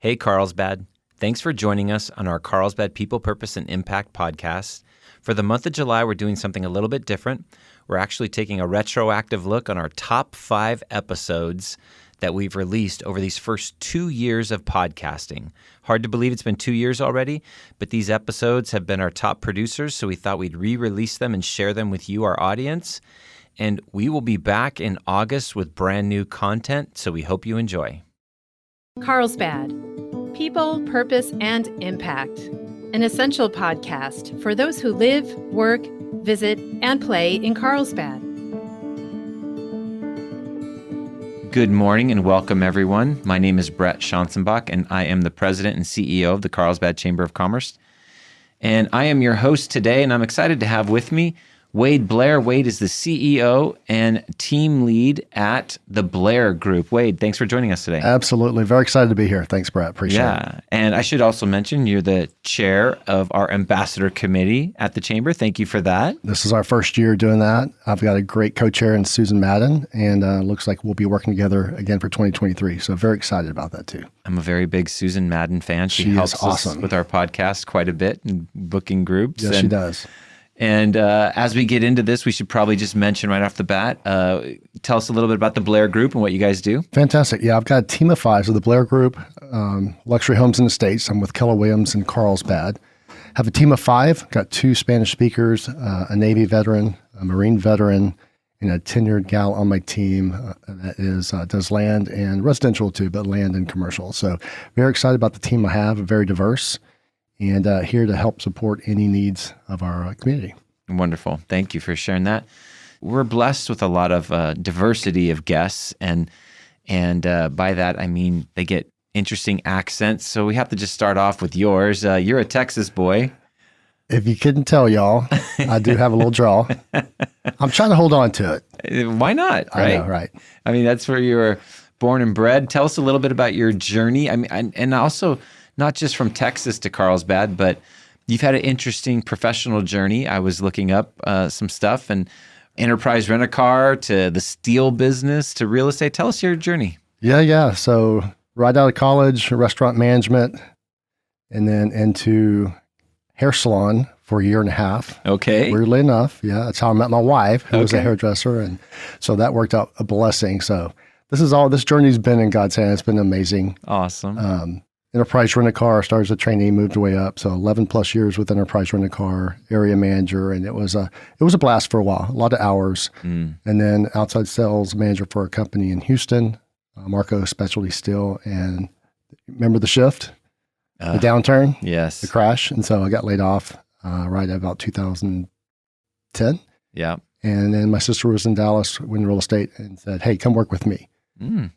Hey, Carlsbad. Thanks for joining us on our Carlsbad People, Purpose, and Impact podcast. For the month of July, we're doing something a little bit different. We're actually taking a retroactive look on our top 5 episodes that we've released over these first 2 years of podcasting. Hard to believe it's been 2 years already, but these episodes have been our top producers, so we thought we'd re-release them and share them with you, our audience. And we will be back in August with brand new content, so we hope you enjoy. Carlsbad, People, Purpose, and Impact, an essential podcast for those who live, work, visit, and play in Carlsbad. Good morning and welcome, everyone. My name is Brett Schanzenbach, and I am the President and CEO of the Carlsbad Chamber of Commerce. And I am your host today, and I'm excited to have with me Wade Blair. Wade is the CEO and team lead at the Blair Group. Wade, thanks for joining us today. Absolutely. Very excited to be here. Thanks, Brett. Appreciate it. Yeah. And I should also mention you're the chair of our ambassador committee at the Chamber. Thank you for that. This is our first year doing that. I've got a great co-chair in Susan Madden, and looks like we'll be working together again for 2023. So very excited about that too. I'm a very big Susan Madden fan. She helps us with our podcast quite a bit and booking groups. Yes, she does. And as we get into this, we should probably just mention right off the bat, tell us a little bit about the Blair Group and what you guys do. Fantastic. Yeah, I've got a team of 5 of the Blair Group, luxury homes and estates. I'm with Keller Williams in Carlsbad. Have a team of 5, got 2 Spanish speakers, a Navy veteran, a Marine veteran, and a tenured gal on my team that does land and residential too, but land and commercial. So very excited about the team I have, very diverse. And here to help support any needs of our community. Wonderful. Thank you for sharing that. We're blessed with a lot of diversity of guests, and by that I mean they get interesting accents. So we have to just start off with yours. You're a Texas boy. If you couldn't tell, y'all, I do have a little drawl. I'm trying to hold on to it. Why not? Right? I know, right? I mean, that's where you were born and bred. Tell us a little bit about your journey. I mean, and also, not just from Texas to Carlsbad, but you've had an interesting professional journey. I was looking up some stuff, and enterprise rent-a-car to the steel business to real estate. Tell us your journey. Yeah. So right out of college, restaurant management, and then into hair salon for a year and a half. Okay. Weirdly enough, yeah, that's how I met my wife, who was a hairdresser, and so that worked out a blessing. So this journey's been in God's hand. It's been amazing. Awesome. Enterprise rent-a-car, started as a trainee, moved way up. So 11 plus years with enterprise rent-a-car, area manager. And it was a blast for a while, a lot of hours. And then outside sales manager for a company in Houston, Marco Specialty Steel. And remember the shift, the downturn, yes, the crash. And so I got laid off right at about 2010. Yeah. And then my sister was in Dallas in real estate and said, hey, come work with me.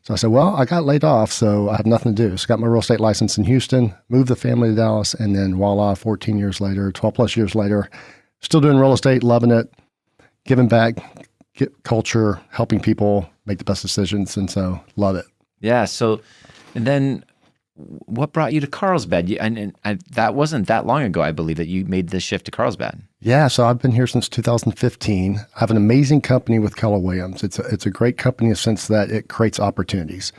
So I said, well, I got laid off, so I have nothing to do. So I got my real estate license in Houston, moved the family to Dallas, and then voila, 14 years later, 12 plus years later, still doing real estate, loving it, giving back, get culture, helping people make the best decisions. And so love it. Yeah. So, and then what brought you to Carlsbad? And that wasn't that long ago, I believe, that you made the shift to Carlsbad. Yeah, so I've been here since 2015. I have an amazing company with Keller Williams. It's a great company in the sense that it creates opportunities.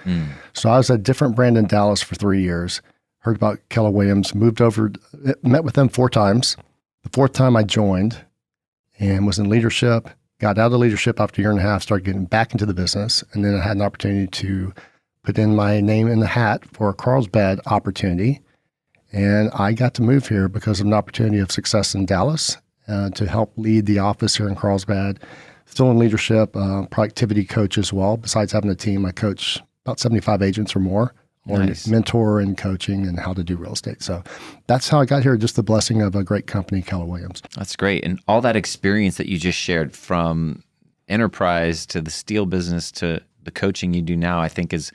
So I was at a different brand in Dallas for 3 years, heard about Keller Williams, moved over, met with them 4 times. The 4th time I joined and was in leadership, got out of leadership after a year and a half, started getting back into the business, and then I had an opportunity to put in my name in the hat for a Carlsbad opportunity. And I got to move here because of an opportunity of success in Dallas to help lead the office here in Carlsbad. Still in leadership, productivity coach as well. Besides having a team, I coach about 75 agents or more on mentor and coaching and how to do real estate. So that's how I got here, just the blessing of a great company, Keller Williams. That's great. And all that experience that you just shared, from enterprise to the steel business to the coaching you do now, I think is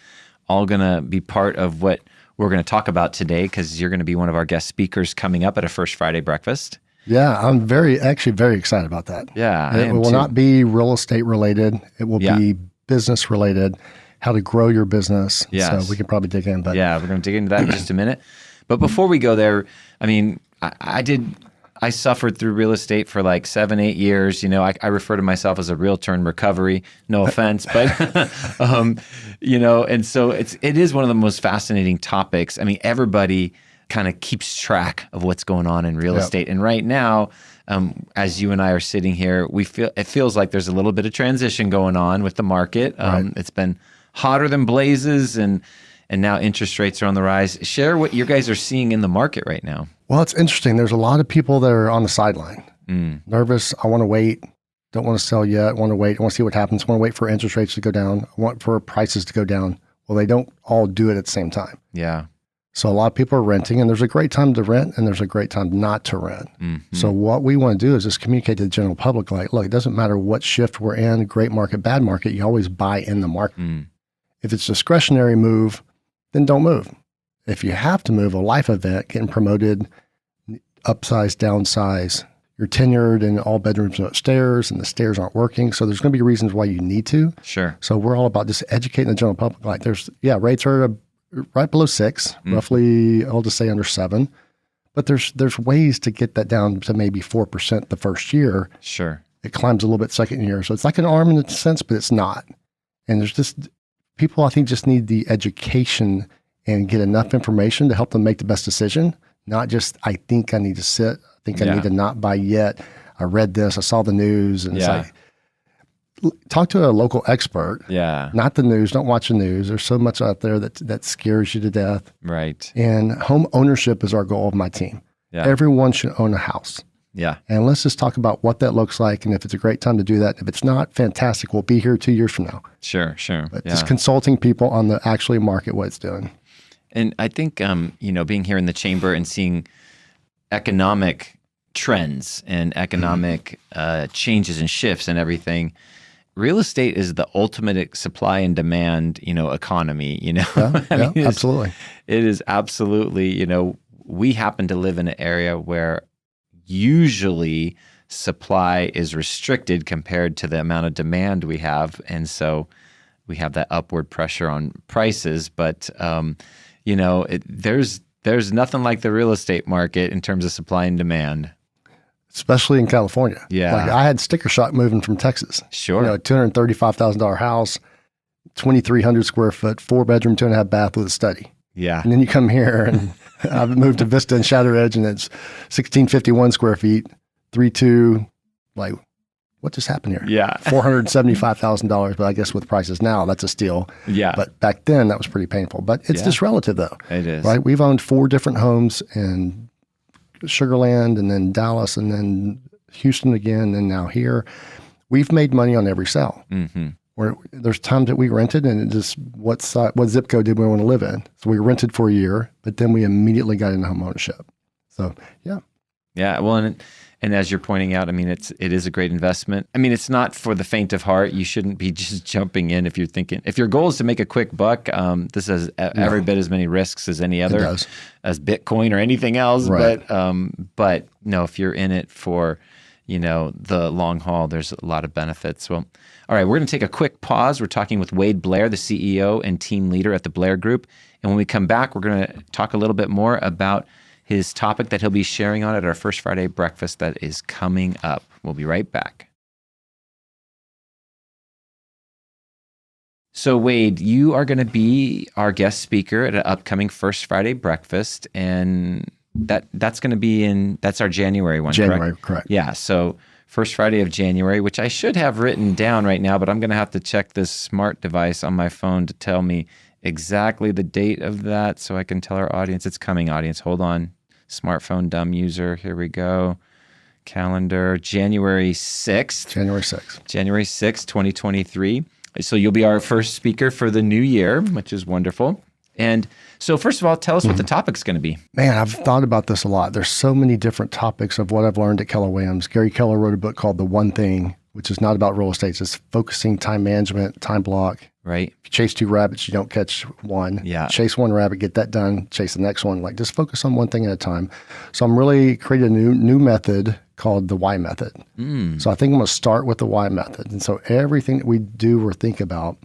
all going to be part of what we're going to talk about today, because you're going to be one of our guest speakers coming up at a First Friday breakfast. Yeah, I'm very excited about that. Yeah, it will not be real estate related. It will be business related, how to grow your business. Yes. So we can probably dig in. But yeah, we're going to dig into that in just a minute. But before we go there, I mean, I did I suffered through real estate for like 7, 8 years. I refer to myself as a realtor in recovery. No offense, but and so it is one of the most fascinating topics. I mean, everybody kind of keeps track of what's going on in real estate, and right now, as you and I are sitting here, it feels like there's a little bit of transition going on with the market. It's been hotter than blazes, and now interest rates are on the rise. Share what you guys are seeing in the market right now. Well, it's interesting. There's a lot of people that are on the sideline, nervous. I want to wait. Don't want to sell yet. I want to wait. I want to see what happens. I want to wait for interest rates to go down. I want for prices to go down. Well, they don't all do it at the same time. Yeah. So a lot of people are renting, and there's a great time to rent, and there's a great time not to rent. So what we want to do is just communicate to the general public, like, look, it doesn't matter what shift we're in, great market, bad market, you always buy in the market. If it's a discretionary move, then don't move. If you have to move, a life event, getting promoted, upsize, downsize, you're tenured and all bedrooms are upstairs and the stairs aren't working. So there's going to be reasons why you need to. Sure. So we're all about just educating the general public. Like rates are right below 6, roughly, I'll just say under 7. But there's ways to get that down to maybe 4% the first year. Sure. It climbs a little bit second year. So it's like an arm in a sense, but it's not. And there's just people, I think, just need the education and get enough information to help them make the best decision. Not just, I think I need to sit. I think I need to not buy yet. I read this. I saw the news. And it's like, talk to a local expert. Yeah. Not the news. Don't watch the news. There's so much out there that scares you to death. Right. And home ownership is our goal of my team. Yeah. Everyone should own a house. Yeah. And let's just talk about what that looks like. And if it's a great time to do that, if it's not, fantastic. We'll be here 2 years from now. Sure. But just consulting people on the actually market, what it's doing. And I think, being here in the chamber and seeing economic trends and economic changes and shifts and everything, real estate is the ultimate supply and demand, economy, Absolutely. It is absolutely, we happen to live in an area where usually supply is restricted compared to the amount of demand we have. And so we have that upward pressure on prices, but, there's nothing like the real estate market in terms of supply and demand. Especially in California. Yeah. Like I had sticker shock moving from Texas. Sure. $235,000 house, 2,300 square foot, 4-bedroom, 2.5 bath with a study. Yeah. And then you come here and I've moved to Vista and Shadow Edge and it's 1,651 square feet, 3.2, like, what just happened here? Yeah. $475,000, but I guess with prices now, that's a steal. Yeah. But back then, that was pretty painful. But it's just relative, though. It is. Right? We've owned 4 different homes in Sugar Land and then Dallas and then Houston again and now here. We've made money on every sale. Where there's times that we rented and it just what zip code did we want to live in? So we rented for a year, but then we immediately got into home ownership. So, yeah. Yeah. Well, and as you're pointing out, I mean, it is a great investment. I mean, it's not for the faint of heart. You shouldn't be just jumping in if your goal is to make a quick buck. This has every bit as many risks as any other, as Bitcoin or anything else. Right. But no, if you're in it for, the long haul, there's a lot of benefits. Well, all right, we're going to take a quick pause. We're talking with Wade Blair, the CEO and team leader at the Blair Group. And when we come back, we're going to talk a little bit more about his topic that he'll be sharing on at our First Friday breakfast that is coming up. We'll be right back. So Wade, you are going to be our guest speaker at an upcoming First Friday breakfast, and that's going to be that's our January one, correct? Yeah, so First Friday of January, which I should have written down right now, but I'm going to have to check this smart device on my phone to tell me exactly the date of that so I can tell our audience. It's coming, audience. Hold on. Smartphone dumb user. Here we go. Calendar, January 6th. January 6th, 2023. So you'll be our first speaker for the new year, which is wonderful. And so first of all, tell us what the topic's going to be. Man, I've thought about this a lot. There's so many different topics of what I've learned at Keller Williams. Gary Keller wrote a book called The One Thing, which is not about real estate. It's just focusing, time management, time block. Right. If you chase 2 rabbits, you don't catch one. Yeah. Chase 1 rabbit, get that done, chase the next one. Like just focus on one thing at a time. So I'm really creating a new method called the why method. So I think I'm going to start with the why method. And so everything that we do or think about,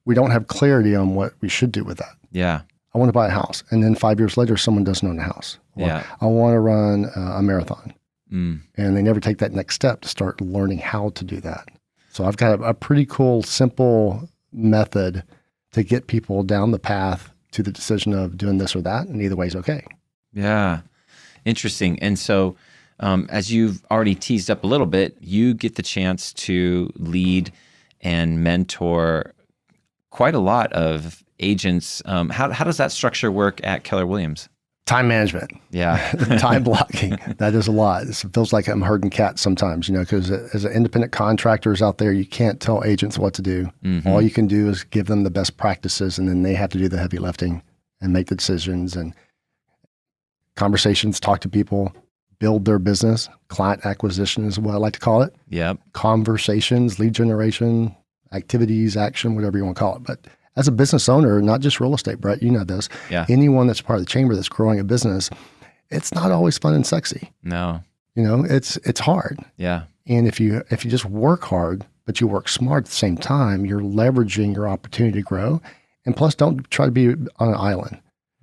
we don't have clarity on what we should do with that. Yeah. I want to buy a house. And then 5 years later, someone doesn't own a house. Or, Yeah. I want to run a marathon. Mm. And they never take that next step to start learning how to do that. So I've got a pretty cool, simple method to get people down the path to the decision of doing this or that. And either way is okay. Yeah. Interesting. And so, as you've already teased up a little bit, you get the chance to lead and mentor quite a lot of agents. How does that structure work at Keller Williams? Time management. Yeah. Time blocking. That is a lot. It feels like I'm herding cats sometimes, because as an independent contractors out there, you can't tell agents what to do. Mm-hmm. All you can do is give them the best practices, and then they have to do the heavy lifting and make the decisions and conversations, talk to people, build their business. Client acquisition is what I like to call it. Yep. Conversations, lead generation, activities, action, whatever you want to call it. But as a business owner, not just real estate, Brett, you know this. Yeah. Anyone that's part of the chamber that's growing a business, it's not always fun and sexy. No. It's hard. Yeah. And if you just work hard, but you work smart at the same time, you're leveraging your opportunity to grow. And plus, don't try to be on an island.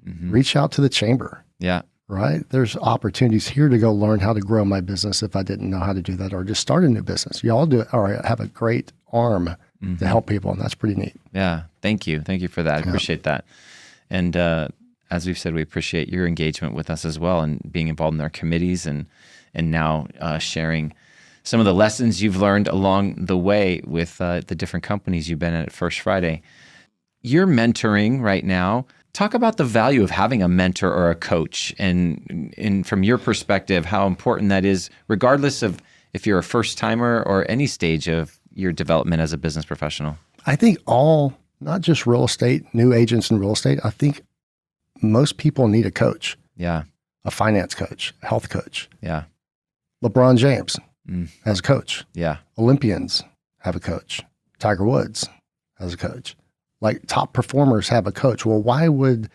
Mm-hmm. Reach out to the chamber. Yeah. Right? There's opportunities here to go learn how to grow my business if I didn't know how to do that, or just start a new business. You all do it, or have a great arm to help people, and that's pretty neat. Yeah. Thank you. Thank you for that. I appreciate that. And as we've said, we appreciate your engagement with us as well, and being involved in our committees, and now sharing some of the lessons you've learned along the way with the different companies you've been at First Friday. You're mentoring right now. Talk about the value of having a mentor or a coach, and from your perspective, how important that is, regardless of if you're a first timer or any stage of your development as a business professional. I think not just real estate, new agents in real estate, I think most people need a coach. Yeah. A finance coach, a health coach. Yeah. LeBron James has a coach. Yeah. Olympians have a coach. Tiger Woods has a coach. Like top performers have a coach. Well, why would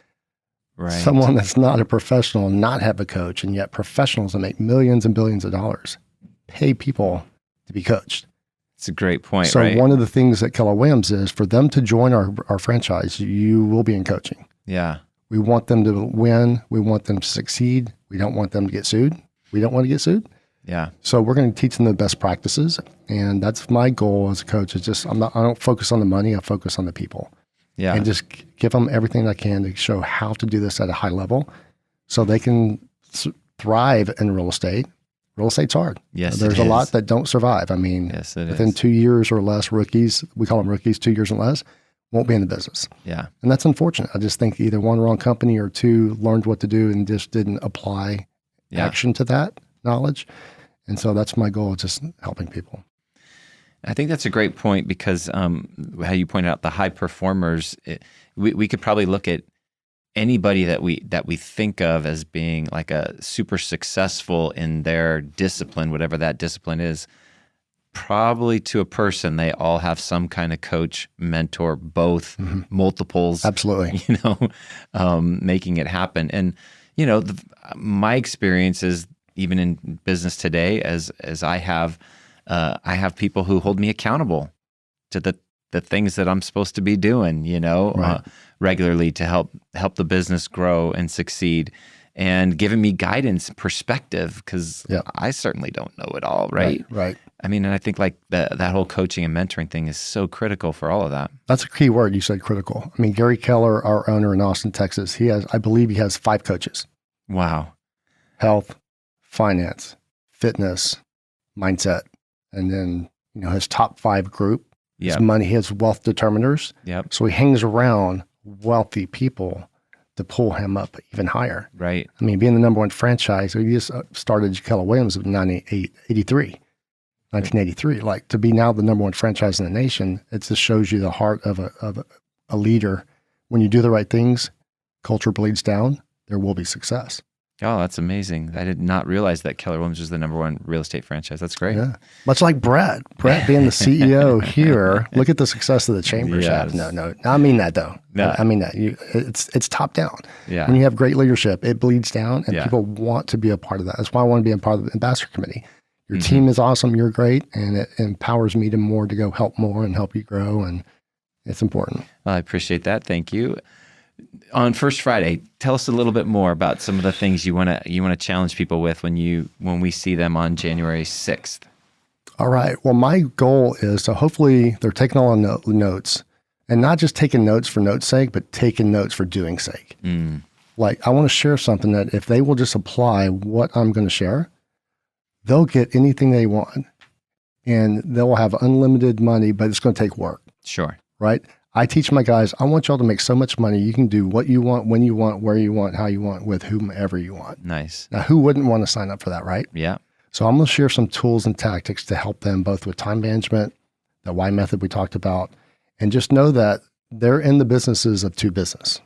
someone that's not a professional not have a coach? And yet professionals that make millions and billions of dollars pay people to be coached. It's a great point. So one of the things at Keller Williams is for them to join our franchise, you will be in coaching. Yeah. We want them to win. We want them to succeed. We don't want them to get sued. We don't want to get sued. Yeah. So we're going to teach them the best practices. And that's my goal as a coach is just, I don't focus on the money. I focus on the people. Yeah. And just give them everything I can to show how to do this at a high level so they can thrive in real estate. Real estate's hard. Yes, There's a lot that don't survive. I mean, yes, within 2 years or less, rookies, we call them rookies, 2 years and less, won't be in the business. Yeah. And that's unfortunate. I just think either one, wrong company, or two, learned what to do and just didn't apply action to that knowledge. And so that's my goal, just helping people. I think that's a great point because how you pointed out the high performers, we could probably look at anybody that we think of as being like a super successful in their discipline, whatever that discipline is. Probably to a person, they all have some kind of coach, mentor, both, multiples. Absolutely. Making it happen. And my experience is even in business today, as I have people who hold me accountable to the things that I'm supposed to be doing, regularly to help the business grow and succeed, and giving me guidance, perspective, because I certainly don't know it all, right? Right. I mean, and I think like that whole coaching and mentoring thing is so critical for all of that. That's a key word. You said critical. I mean, Gary Keller, our owner in Austin, Texas, I believe he has 5 coaches. Wow. Health, finance, fitness, mindset, and then his top 5 group. His money, his wealth determiners. Yep. So he hangs around wealthy people to pull him up even higher. Right. I mean, being the number one franchise, we just started Keller Williams in 1983. Like, to be now the number one franchise in the nation, it just shows you the heart of a leader. When you do the right things, culture bleeds down, there will be success. Oh, that's amazing. I did not realize that Keller Williams was the number one real estate franchise. That's great. Yeah. Much like Brett being the CEO here, look at the success of the chambers have. No. I mean that though. No. I mean that. It's top down. Yeah. When you have great leadership, it bleeds down and people want to be a part of that. That's why I want to be a part of the ambassador committee. Your team is awesome. You're great. And it empowers me to go help more and help you grow. And it's important. Well, I appreciate that. Thank you. On First Friday, tell us a little bit more about some of the things you want to challenge people with when we see them on January 6th. All right. Well, my goal is to hopefully they're taking all the notes, and not just taking notes for notes' sake, but taking notes for doing sake. Like, I want to share something that if they will just apply what I'm going to share, they'll get anything they want, and they'll have unlimited money, but it's going to take work. Sure. Right? I teach my guys, I want y'all to make so much money. You can do what you want, when you want, where you want, how you want, with whomever you want. Nice. Now, who wouldn't want to sign up for that, right? Yeah. So I'm going to share some tools and tactics to help them both with time management, the why method we talked about, and just know that they're in the businesses of two business.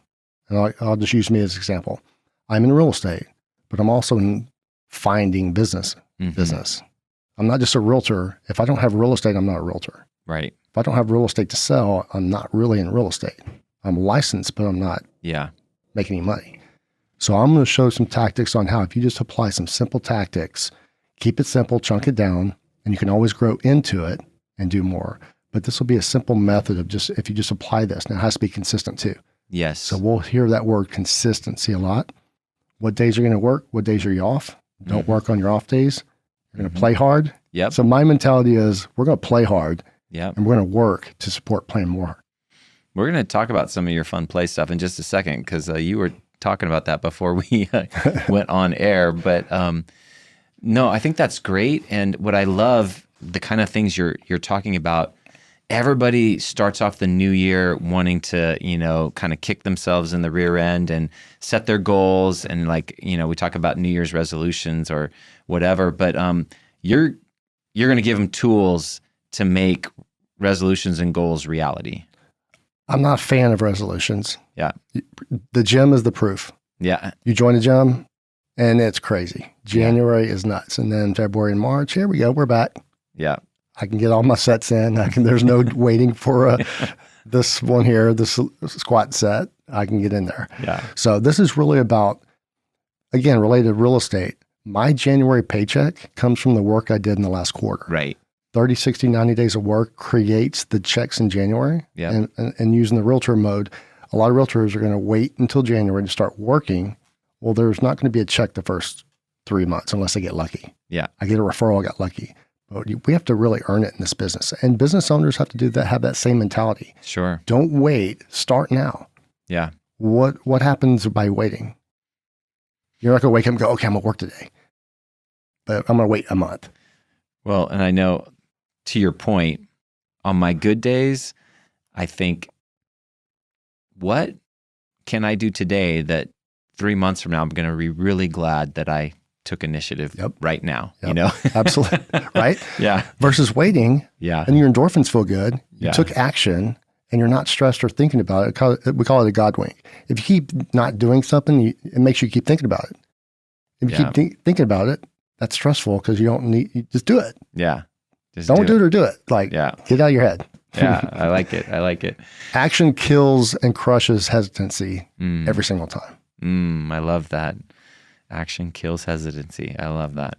And I'll just use me as an example. I'm in real estate, but I'm also in finding business. I'm not just a realtor. If I don't have real estate, I'm not a realtor. Right. If I don't have real estate to sell, I'm not really in real estate. I'm licensed, but I'm not making any money. So I'm going to show some tactics on how if you just apply some simple tactics, keep it simple, chunk it down, and you can always grow into it and do more. But this will be a simple method of just, if you just apply this, now it has to be consistent too. Yes. So we'll hear that word consistency a lot. What days are going to work? What days are you off? Don't work on your off days. You're going to play hard. Yep. So my mentality is we're going to play hard. Yep. And we're going to work to support playing more. We're going to talk about some of your fun play stuff in just a second, because you were talking about that before we went on air. But no, I think that's great. And what I love, the kind of things you're talking about, everybody starts off the new year wanting to, kind of kick themselves in the rear end and set their goals. And we talk about New Year's resolutions or whatever, but you're going to give them tools to make resolutions and goals reality. I'm not a fan of resolutions. Yeah. The gym is the proof. Yeah. You join a gym and it's crazy. January is nuts. And then February and March, here we go. We're back. Yeah. I can get all my sets in. There's no waiting for this one here, this squat set. I can get in there. Yeah. So this is really about, again, related to real estate. My January paycheck comes from the work I did in the last quarter. Right. 30, 60, 90 days of work creates the checks in January. Yeah. And using the realtor mode, a lot of realtors are going to wait until January to start working. Well, there's not going to be a check the first 3 months unless I get lucky. Yeah. I get a referral, I got lucky. But we have to really earn it in this business. And business owners have to do that, have that same mentality. Sure. Don't wait. Start now. Yeah. What happens by waiting? You're not going to wake up and go, okay, I'm going to work today. But I'm going to wait a month. Well, and I know, to your point, on my good days, I think, what can I do today that 3 months from now I'm going to be really glad that I took initiative right now? Absolutely. Right? Yeah. Versus waiting. Yeah. And your endorphins feel good. You took action and you're not stressed or thinking about it. We call it a God wink. If you keep not doing something, it makes you keep thinking about it. If you keep thinking about it, that's stressful because you just do it. Yeah. Just don't do it or do it. Get out of your head. Yeah. I like it. I like it. Action kills and crushes hesitancy every single time. I love that. Action kills hesitancy. I love that.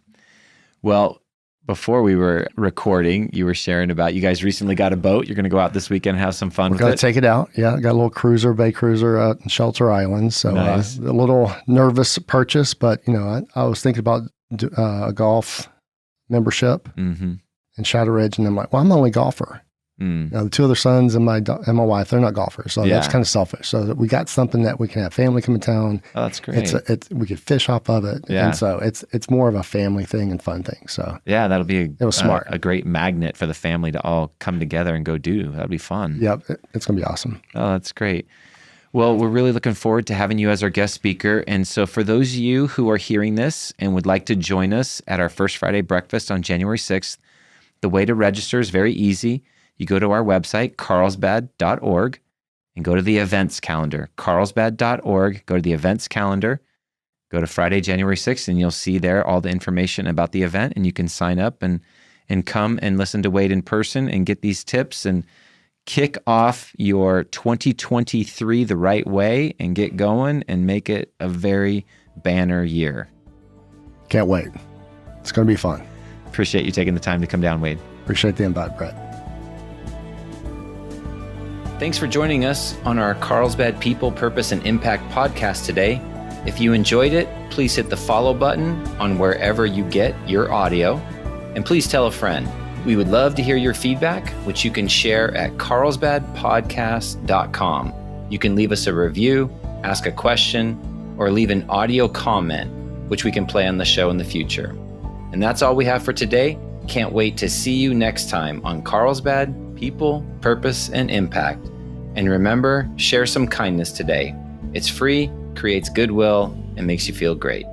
Well, before we were recording, you were sharing about you guys recently got a boat. You're going to go out this weekend and have some fun with it. We're going to take it out. Yeah, got a little bay cruiser out in Shelter Island. So nice. A little nervous purchase, but I was thinking about a golf membership in Shadow Ridge, and I'm like, well, I'm the only golfer. The two other sons and my wife, they're not golfers, so that's kind of selfish. So we got something that we can have family come in town. Oh, that's great. We could fish off of it, and so it's more of a family thing and fun thing. So yeah, that'll be it was smart. A great magnet for the family to all come together and go do. That'll be fun. Yep, it's gonna be awesome. Oh, that's great. Well, we're really looking forward to having you as our guest speaker. And so for those of you who are hearing this and would like to join us at our First Friday breakfast on January 6th, the way to register is very easy. You go to our website, carlsbad.org, and go to the events calendar, carlsbad.org, go to the events calendar, go to Friday, January 6th, and you'll see there all the information about the event, and you can sign up and come and listen to Wade in person and get these tips and kick off your 2023 the right way and get going and make it a very banner year. Can't wait. It's going to be fun. Appreciate you taking the time to come down, Wade. Appreciate the invite, Brett. Thanks for joining us on our Carlsbad People, Purpose, and Impact podcast today. If you enjoyed it, please hit the follow button on wherever you get your audio. And please tell a friend. We would love to hear your feedback, which you can share at carlsbadpodcast.com. You can leave us a review, ask a question, or leave an audio comment, which we can play on the show in the future. And that's all we have for today. Can't wait to see you next time on Carlsbad People, Purpose, and Impact. And remember, share some kindness today. It's free, creates goodwill, and makes you feel great.